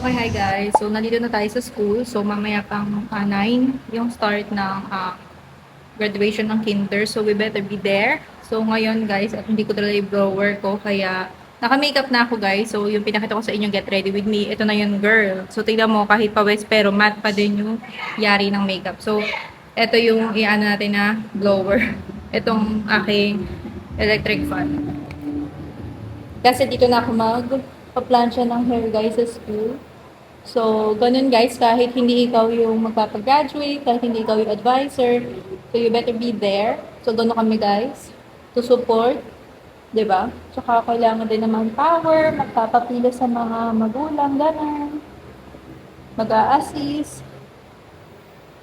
Okay, hi guys. So, nandito na tayo sa school. So, mamaya pang 9 yung start ng graduation ng kinder. So, we better be there. So, ngayon guys, at hindi ko talaga yung blower ko. Kaya, naka-makeup na ako guys. So, yung pinakita ko sa inyo, get ready with me. Ito na yun, girl. So, tignan mo, kahit pawis, pero matte pa din yung yari ng makeup. So, ito yung i-ano natin na blower. Itong aking electric fan. Kasi dito na ako magpa-plancha ng hair guys sa school. So, ganun guys, kahit hindi ikaw yung magpapagraduate, kahit hindi ikaw yung advisor, so you better be there. So, ganun kami guys, to support, diba? Tsaka kailangan din naman power, magpapapila sa mga magulang, ganun. Mag-a-assist.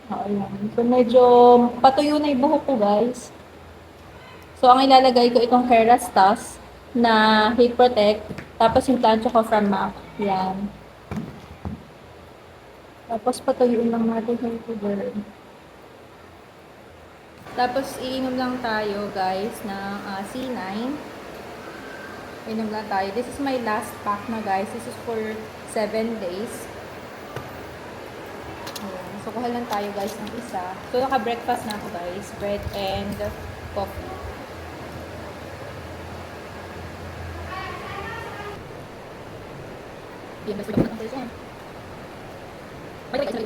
Ayan. So, medyo patuyo na yung buhok ko guys. So, ang ilalagay ko itong hair rastas na heat protect, tapos yung plancha ko from MAC. Yan. Tapos patuyuin lang natin yung cover. Tapos iinom lang tayo guys ng C9. Inom lang tayo. This is my last pack na guys. This is for 7 days. Ayan. So kuha lang tayo guys ng isa. So naka-breakfast na ako guys. Bread and coffee. Yan, basta ko na yan. We really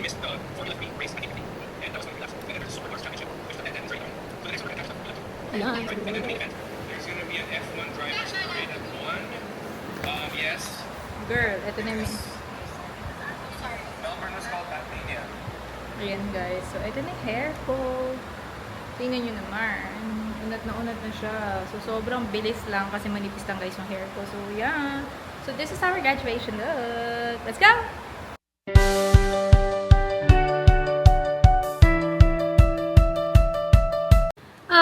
missed the Formula 3 race, I think, and that was going to be last. And then there's a Supercars Championship, which the end is right on. So the next one we're going to catch up. And then the main event, there's going to be an F1 driver's parade at 1. Yes. Girl, ito na yung... Melbourne was called Tasmania. Ayan guys, so ito na yung hair ko. Tingnan nyo naman. Unat na siya. So, sobrang bilis lang kasi manipis lang guys yung hair ko. So, yeah. So, this is our graduation look. Let's go!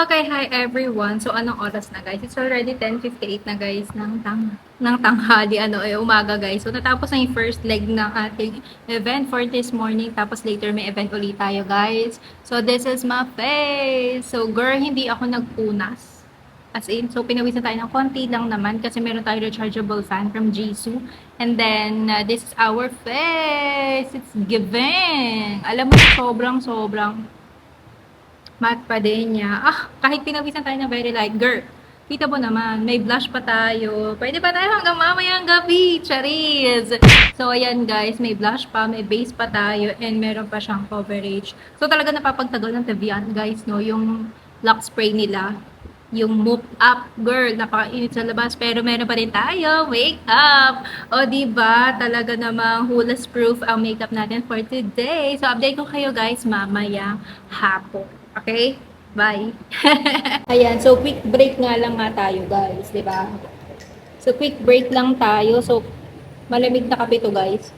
Okay, hi everyone. So, anong oras na guys? It's already 10:58 na guys ng tanghali, umaga guys. So, natapos na yung first leg ng ating event for this morning. Tapos later may event ulit tayo guys. So, this is my face. So, girl, hindi ako nagpunas. As in, so pinawisan tayo ng konti lang naman kasi meron tayo rechargeable fan from Jisoo. And then, this is our face. It's giving. Alam mo, sobrang matte pa din niya. Kahit pinawisan tayo ng very light, girl, kita mo naman, may blush pa tayo. Pwede pa tayo hanggang mamayang gabi. Charis! So, ayan guys, may blush pa, may base pa tayo, and meron pa siyang coverage. So, talaga napapagtagal ng Tevian guys, no? Yung lock spray nila. Yung move up, girl, napakainit sa labas, pero meron pa rin tayo, wake up! O, diba? Talaga namang hulas proof ang makeup natin for today. So, update ko kayo guys mamaya hapon. Okay? Bye! Ayan, so quick break nga lang nga tayo guys, di ba? So quick break lang tayo. So malamig na kape to guys.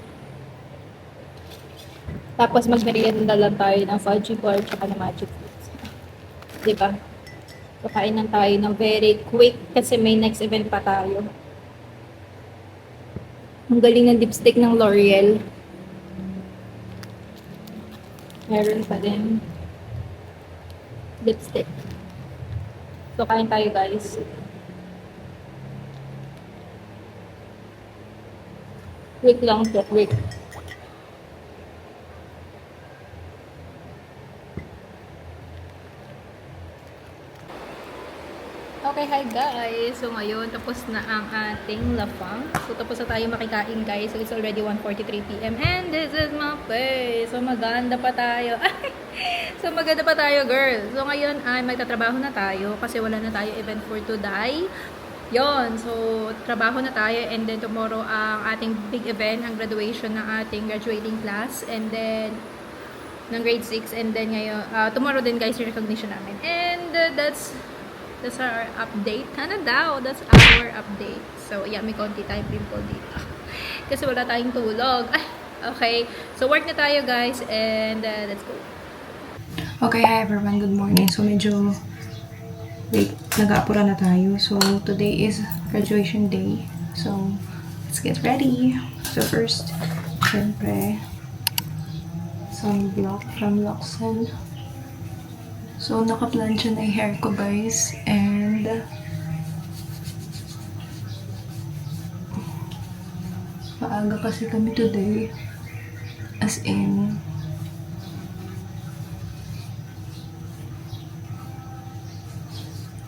Tapos magmerienda lang tayo ng fudgy bar tsaka ng magic fruits. Di ba? So kain lang tayo ng very quick kasi may next event pa tayo. Ang galing ng lipstick ng L'Oreal. Meron pa din lipstick. So kain tayo guys. Quick lang to, quick. Okay, hi guys! So ngayon, tapos na ang ating lapang. So tapos na tayo makikain guys. So it's already 1:43 PM and this is my face. So maganda pa tayo. So maganda pa tayo girl. So ngayon ay magtatrabaho na tayo kasi wala na tayo event for today. Yon, so trabaho na tayo and then tomorrow ang ating big event, ang graduation ng ating graduating class and then ng grade 6 and then ngayon, tomorrow din guys yung recognition namin. And that's our update. Ano daw? That's our update. So, yeah, may konti tayong pimple dito. Kasi wala tayong tulog. Okay. So, work na tayo, guys. And, let's go. Okay, hi everyone. Good morning. So, medyo nag-aapura na tayo. So, today is graduation day. So, let's get ready. So, first, syempre, sunblock from Loxen. So, naka-plancha na yung hair ko, guys. And, maaga kasi kami today. As in,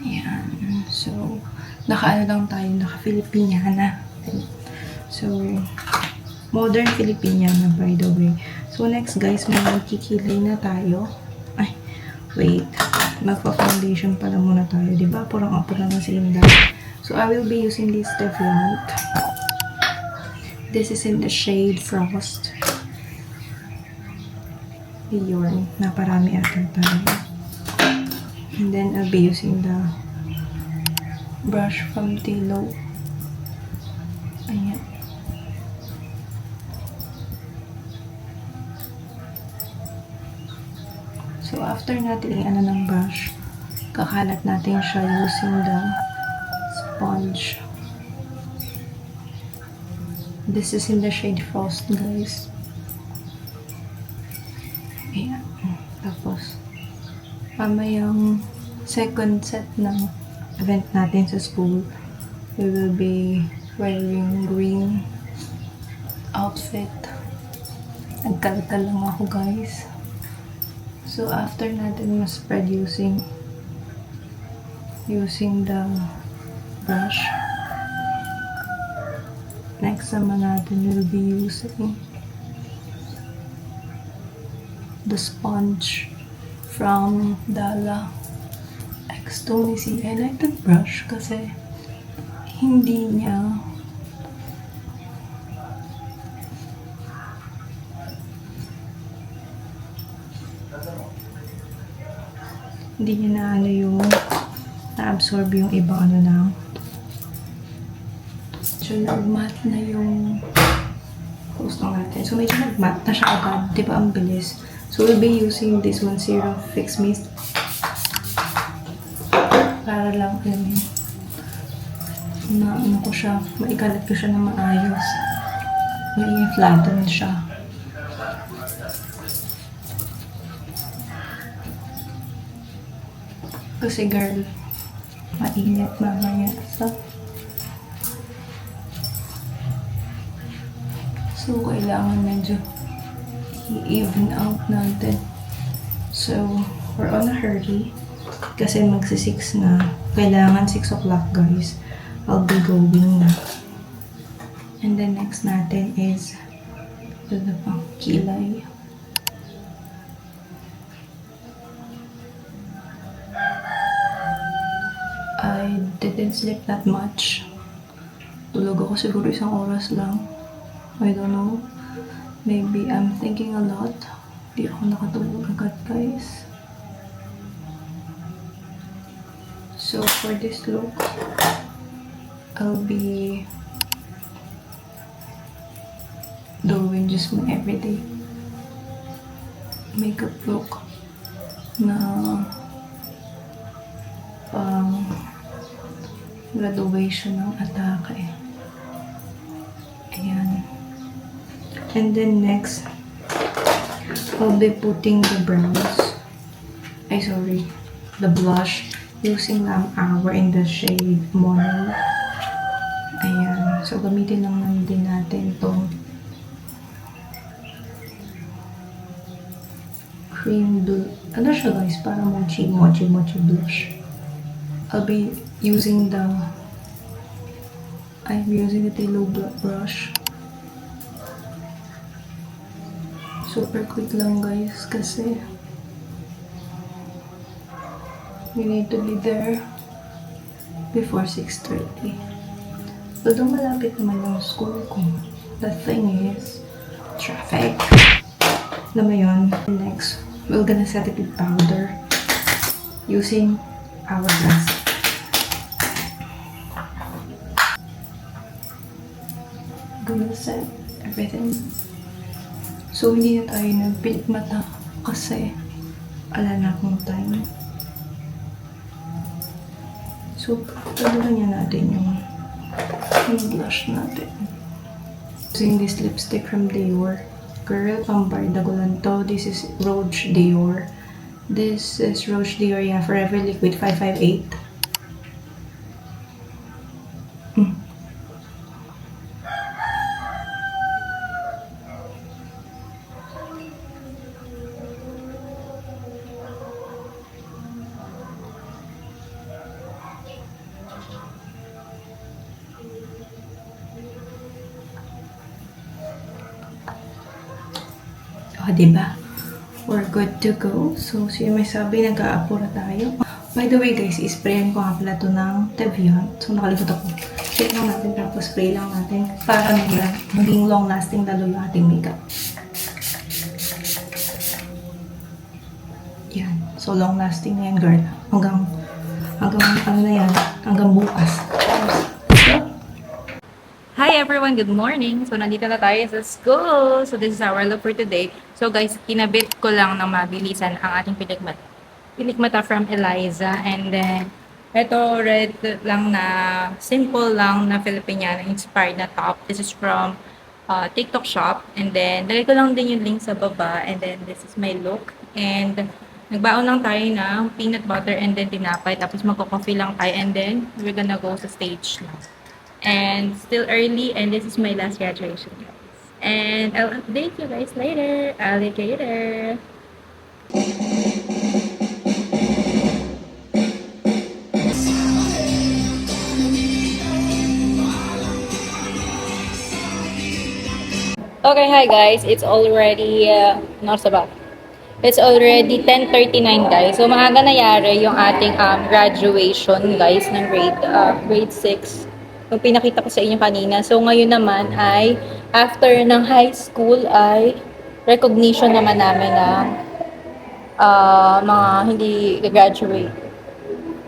ayan. So, naka-ano lang tayo, naka-Filipiniana. So, modern Filipiniana, by the way. So, next, guys, magkikilay na tayo. Wait, magpa-foundation pala muna tayo, diba? Purang-apura na si Inday. So, I will be using this Devlant. This is in the shade Frost. Yun, naparami ata tayo. And then, I'll be using the brush from Tilo. Ayan. So, after natin i-ano ng brush, kakalat natin siya using the sponge. This is in the shade Frost, guys. Ayan. Tapos, mamayang second set ng event natin sa school, we will be wearing green outfit. Nagkalkal lang ako, guys. So, after natin ma-spread using the brush, next naman natin will be using the sponge from Dala X2C. I like that brush kasi hindi niya na ano yung na-absorb yung ibang ano na. So, nag-matte na yung post natin. So, medyo nag-matte na siya agad. Diba ang bilis? So, we'll be using this one, Serum Fix Mist. Para lang, alam yun, ano ko siya, maikalat ko siya na maayos. May flatten siya. Kasi girl, mainit mamaya. So, kailangan medyo i-even out natin. So, we're on a hurry. Kasi magsi-6 na. Kailangan 6 o'clock, guys. I'll be going na. And then next natin is ito na pang kilay. I didn't sleep that much. Tulog ako siguro 1 oras lang. I don't know. Maybe I'm thinking a lot. Di ako nakatulog agad, guys. So for this look, I'll be doing just my everyday makeup look na pang graduation ng Atake. Ayan. And then next, I'll be putting the brows. The blush using Lam Hour in the shade Mono. Ayan. So, gamitin lang din natin itong cream blue. Ano siya guys? Para mochi blush. I'm using the Tilo brush. Super quick lang guys kasi we need to be there before 6:30. Although malapit naman yung school ko. The thing is, traffic. Alam mo yun. Next, we're gonna set it with powder using Hourglass. Gonna set everything. So, hindi na tayo nagpilit mata kasi ala na akong time. So, talagang niya natin yung blush natin. Using this lipstick from Dior. Girl, pambarda ko lang to. This is Roche Dior. This is Roche Dior, yeah, Forever Liquid 558. O, diba? We're good to go. So, may sabi, nag-aapura tayo. By the way, guys, isprayan ko nga pala ito ng Tevian. So, nakalimutan ko. Check lang natin, tapos spray lang natin para maging long-lasting lalo yung ating makeup. Yan. So, long-lasting na yan, girl. Hanggang ano na yan, hanggang bukas. Hi everyone, good morning. So, nandito na tayo sa school. So, this is our look for today. So, guys, kinabit ko lang na mabilisan ang ating pilikmata. Pilikmata from Eliza. And then, ito red lang na, simple lang na Filipiniana inspired na top. This is from TikTok shop. And then, lagay ko lang din yung link sa baba. And then, this is my look. And, nagbaon lang tayo ng peanut butter and then tinapay. Tapos, magko-coffee lang tayo. And then, we're gonna go sa stage na. And still early, and this is my last graduation, guys. And I'll update you guys later. Alligator. Okay, hi guys. It's already It's already 10:39 guys. So maaga nangyari yung ating graduation guys ng grade 6. Yung pinakita ko sa inyo kanina. So, ngayon naman ay, after ng high school ay recognition naman namin ng mga hindi graduate,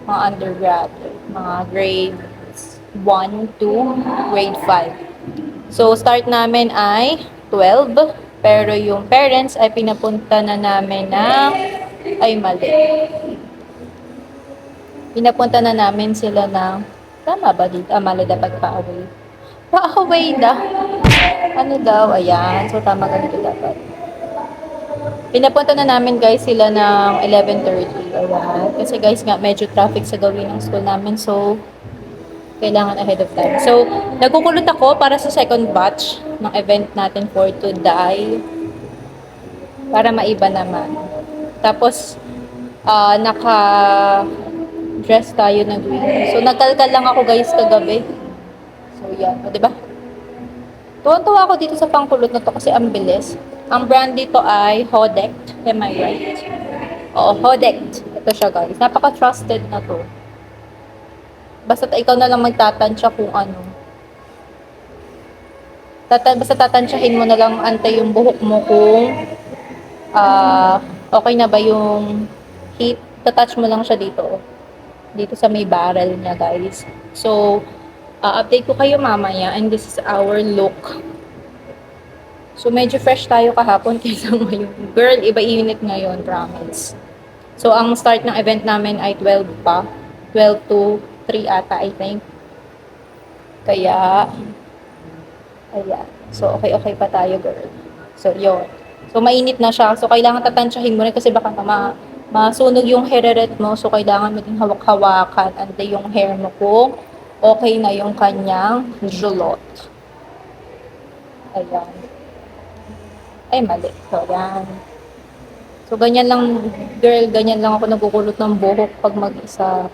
mga undergrad, mga grades 1 to grade 5. So, start namin ay 12, pero yung parents ay pinapunta na namin mali. Pinapunta na namin sila ng tama ba dito? Mali dapat pa-away. Pa-away daw. Ano daw? Ayan. So, tama ganito dapat. Pinapunta na namin guys sila ng 11:30. Ayan. Kasi guys nga, medyo traffic sa gawin ng school namin. So, kailangan ahead of time. So, nagkukulot ako para sa second batch ng event natin for today. Para maiba naman. Tapos, dress tayo na green. So, nagkalkal lang ako guys kagabi. So, yan. O, diba? Tuwan-tuwa ako dito sa pangkulot na to kasi ang bilis. Ang brand dito ay Hodect. Am I right? Oo, Hodect. Ito siya guys. Napaka-trusted na to. Basta ikaw na lang magtatansya kung ano. Basta tatansyahin mo na lang antay yung buhok mo kung okay na ba yung heat. Tatouch mo lang siya dito. Dito sa may barrel niya, guys. So, update ko kayo mamaya and this is our look. So, medyo fresh tayo kahapon kaysa ngayon. Girl, iba init ngayon, promise. So, ang start ng event namin ay 12 pa. 12 to 3 ata, I think. Kaya, ayan. So, okay pa tayo, girl. So, yun. So, mainit na siya. So, kailangan tatansyahin mo rin kasi baka masunog yung hairnet mo. So, kailangan mo din hawak-hawakan and yung hair mo kung okay na yung kanyang julot. Ayan. Ay, mali. So, ayan. So, ganyan lang, girl, ganyan lang ako nagukulot ng buhok pag mag-isa.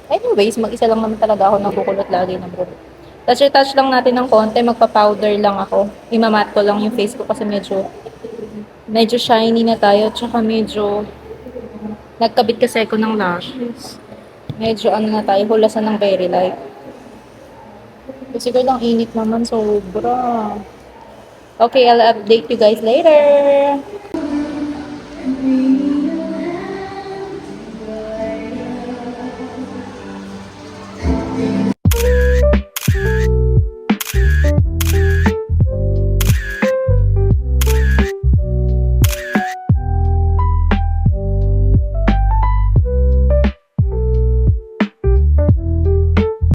Anyways, mag-isa lang naman talaga ako nagukulot lagi ng buhok. Touch lang natin ng konti, magpa-powder lang ako. Imamat ko lang yung face ko kasi medyo shiny na tayo, tsaka medyo nagkabit kasi ako ng lashes. Medyo ano na tayo, hulasan ng very light. Kasi siguro lang init naman, sobra. Okay, I'll update you guys later.